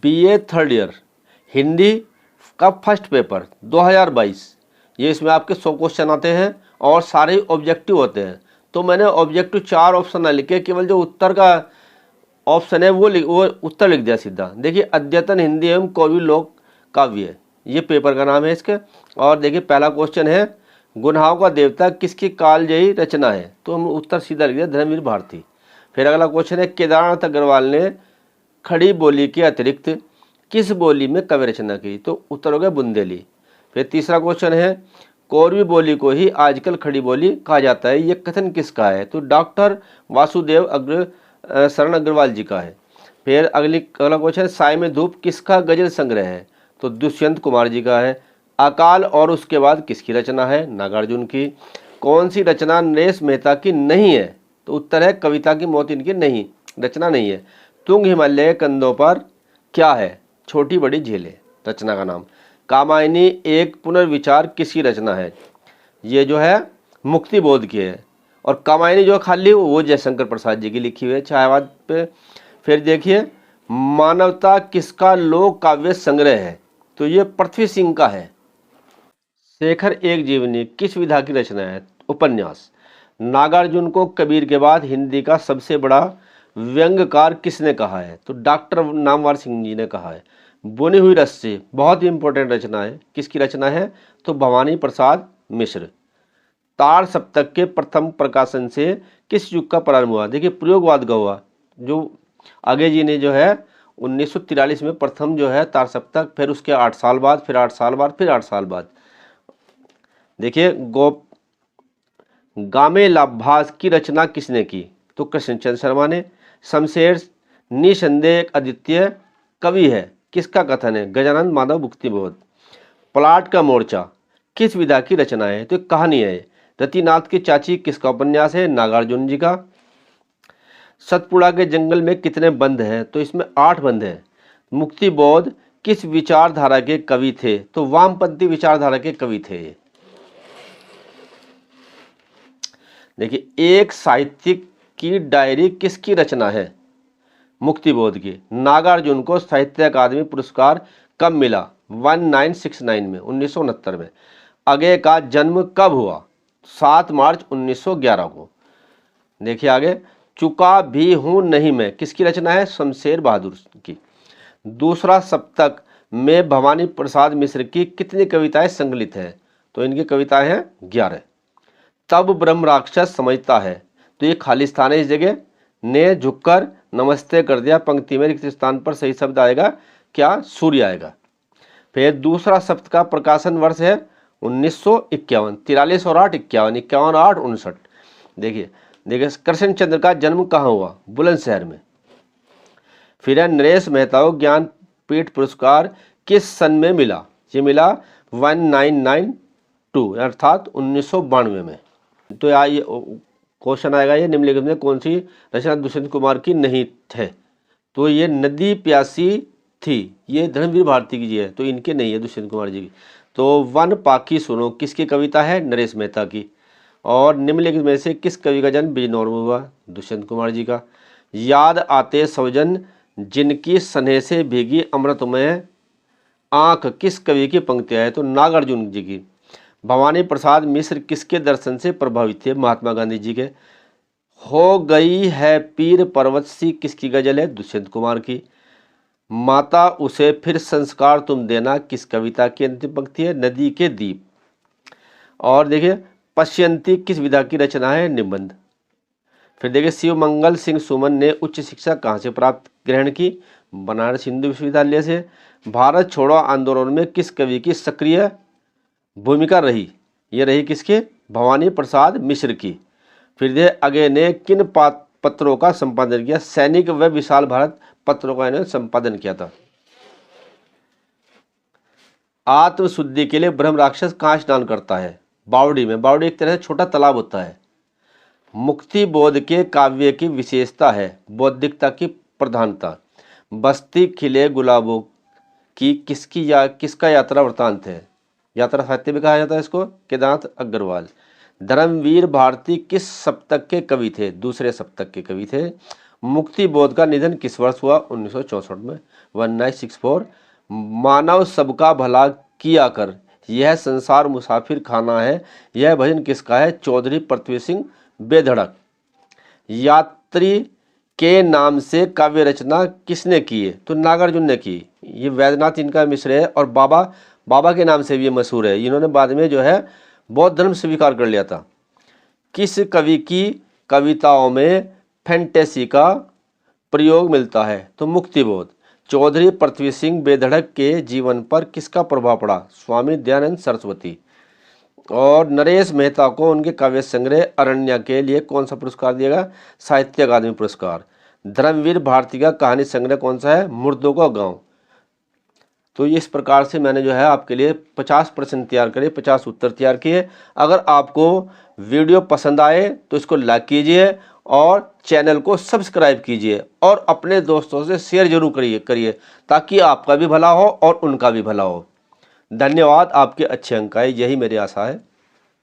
BA third year Hindi का first paper 2022, ये इसमें आपके 100 क्वेश्चन आते हैं और सारे ऑब्जेक्टिव होते हैं। तो मैंने ऑब्जेक्टिव 4 ऑप्शन ना लिखे, केवल जो उत्तर का ऑप्शन है वो उत्तर लिख दिया सीधा। देखिए अद्यतन हिंदी एवं कवि लोक काव्य, ये पेपर का नाम है इसके। और देखिए पहला क्वेश्चन है गुनाहों का देवता किसकी कालजयी रचना है, तो हम उत्तर सीधा लिख दिया धर्मवीर भारती। फिर अगला क्वेश्चन है केदारनाथ अग्रवाल ने खड़ी बोली के अतिरिक्त किस बोली में काव्य रचना की, तो उत्तर हो गया बुंदेली। फिर तीसरा क्वेश्चन है कोरवी बोली को ही आजकल खड़ी बोली कहा जाता है, ये कथन किसका है, तो डॉक्टर वासुदेव शरण अग्रवाल जी का है। फिर अगला क्वेश्चन साय में धूप किसका गजल संग्रह है, तो दुष्यंत कुमार जी का है। अकाल और उसके बाद किसकी रचना है, नागार्जुन की। कौन सी रचना नरेश मेहता की नहीं है, तो उत्तर है कविता की मौत इनकी नहीं रचना नहीं है। तुंग हिमालय के कंधों पर क्या है, छोटी बड़ी झीलें रचना का नाम। कामायनी एक पुनर्विचार किसकी रचना है, ये जो है मुक्ति बोध की है। और कामायनी जो खाली वो जयशंकर प्रसाद जी की लिखी हुई है छायावाद पे। फिर देखिए मानवता किसका लोक काव्य संग्रह है, तो ये पृथ्वी सिंह का है। शेखर एक जीवनी किस विधा की रचना है, उपन्यास। नागार्जुन को कबीर के बाद हिंदी का सबसे बड़ा व्यंग्यकार किसने कहा है, तो डॉक्टर नामवर सिंह जी ने कहा है। बुनी हुई रस्सी बहुत ही इंपॉर्टेंट रचना है, किसकी रचना है, तो भवानी प्रसाद मिश्र। तार सप्तक के प्रथम प्रकाशन से किस युग का प्रारंभ हुआ, देखिए प्रयोगवाद का हुआ, जो आगे जी ने जो है 1943 में प्रथम जो है तार सप्तक, फिर उसके 8 साल बाद, फिर 8 साल बाद, फिर 8 साल बाद। देखिए गामे लाभास की रचना किसने की, तो कृष्णचंद्र शर्मा ने। शमशेर निसंदेह अद्वितीय कवि है, किसका कथन है, गजानंद माधव भुक्तिबोध। पलाट का मोर्चा किस विधा की रचना है, तो कहानी है। रतिनाथ की चाची किसका उपन्यास है, नागार्जुन जी का। सतपुड़ा के जंगल में कितने बंद हैं, तो इसमें 8 बंद हैं। मुक्तिबोध किस विचारधारा के कवि थे, तो वामपंथी विचारधारा के कवि थे। देखिए एक साहित्यिक की डायरी किसकी रचना है, मुक्तिबोध की। नागार्जुन को साहित्य अकादमी पुरस्कार कब मिला, 1969 में 1969 में। अगे का जन्म कब हुआ, 7 मार्च 1911 को। देखिए आगे चुका भी हूं नहीं मैं किसकी रचना है, शमशेर बहादुर की। दूसरा सप्तक में भवानी प्रसाद मिश्र की कितनी कविताएं संकलित हैं, तो इनकी कविताएं हैं 11। तब ब्रह्म राक्षस समझता है, तो ये खाली स्थान है इस जगह। ने झुककर नमस्ते कर दिया, पंक्ति में रिक्त स्थान पर सही शब्द आएगा क्या, सूर्य आएगा। फिर दूसरा सप्तक का प्रकाशन वर्ष है 1951, 43 और 8 51, 51 8 59। देखिए कृष्णचंद्र का जन्म कहाँ हुआ, बुलंदशहर में। फिर है नरेश मेहता को ज्ञानपीठ पुरस्कार किस सन में मिला, ये मिला 1992 अर्थात 1992 में। तो ये क्वेश्चन आएगा ये निम्नलिखित में कौन सी रचना दुष्यंत कुमार की नहीं है, तो ये नदी प्यासी थी, ये धर्मवीर भारती की जी है, तो इनके नहीं है दुष्यंत कुमार जी की। तो वन पाखी सुनो किसकी कविता है, नरेश मेहता की। और निम्नलिखित में से किस कवि का जन्म बिजनौर में हुआ, दुष्यंत कुमार जी का। याद आते सौजन जिनकी स्नेह से भीगी अमृतमय आंख किस कवि की पंक्तियां है, तो नागार्जुन जी की। भवानी प्रसाद मिश्र किसके दर्शन से प्रभावित थे, महात्मा गांधी जी के। हो गई है पीर पर्वत सी किसकी गजल है, दुष्यंत कुमार की। माता उसे फिर संस्कार तुम देना किस कविता की अंतिम पंक्ति है, नदी के दीप। और देखिए पश्यंती किस विधा की रचना है, निबंध। फिर देखिए शिवमंगल सिंह सुमन ने उच्च शिक्षा कहाँ से प्राप्त ग्रहण की, बनारस हिंदू विश्वविद्यालय से। भारत छोड़ो आंदोलन में किस कवि की सक्रिय भूमिका रही, ये रही किसके, भवानी प्रसाद मिश्र की। फिर दे अगे ने किन पत्रों का संपादन किया, सैनिक व विशाल भारत पत्रों का इन्होंने संपादन किया था। आत्मशुद्धि के लिए ब्रह्म राक्षस कहाँ स्नान करता है, बावड़ी में। बावड़ी एक तरह से छोटा तालाब होता है। मुक्ति बोध के काव्य की विशेषता है बौद्धिकता की प्रधानता। बस्ती खिले गुलाबों की किसका यात्रा वृतांत है, यात्रा साहित्य भी कहा जाता है इसको, केदारनाथ अग्रवाल। धर्मवीर भारती किस सप्तक के कवि थे, दूसरे सप्तक के कवि थे। मुक्ति बोध का निधन किस वर्ष हुआ? 1964 में, 1964। मानव सबका भला किया कर, यह संसार मुसाफिर खाना है, यह भजन किसका है? चौधरी पृथ्वी सिंह बेधड़क। यात्री के नाम से काव्य रचना किसने की है? तो नागार्जुन ने की। ये वैद्यनाथ इनका मिश्र है और बाबा के नाम से भी ये मशहूर है। इन्होंने बाद में जो है बौद्ध धर्म स्वीकार कर लिया था। किस कवि की कविताओं में फैंटेसी का प्रयोग मिलता है? तो मुक्तिबोध। चौधरी पृथ्वी सिंह बेधड़क के जीवन पर किसका प्रभाव पड़ा? स्वामी दयानंद सरस्वती। और नरेश मेहता को उनके काव्य संग्रह अरण्या के लिए कौन सा पुरस्कार दिया गया? साहित्य अकादमी पुरस्कार। धर्मवीर भारती का कहानी संग्रह कौन सा है? मुर्दों का गांव। तो इस प्रकार से मैंने जो है आपके लिए 50 प्रश्न तैयार करे, 50 उत्तर तैयार किए। अगर आपको वीडियो पसंद आए तो इसको लाइक कीजिए और चैनल को सब्सक्राइब कीजिए और अपने दोस्तों से शेयर जरूर करिए ताकि आपका भी भला हो और उनका भी भला हो। धन्यवाद। आपके अच्छे अंक आए, यही मेरी आशा है।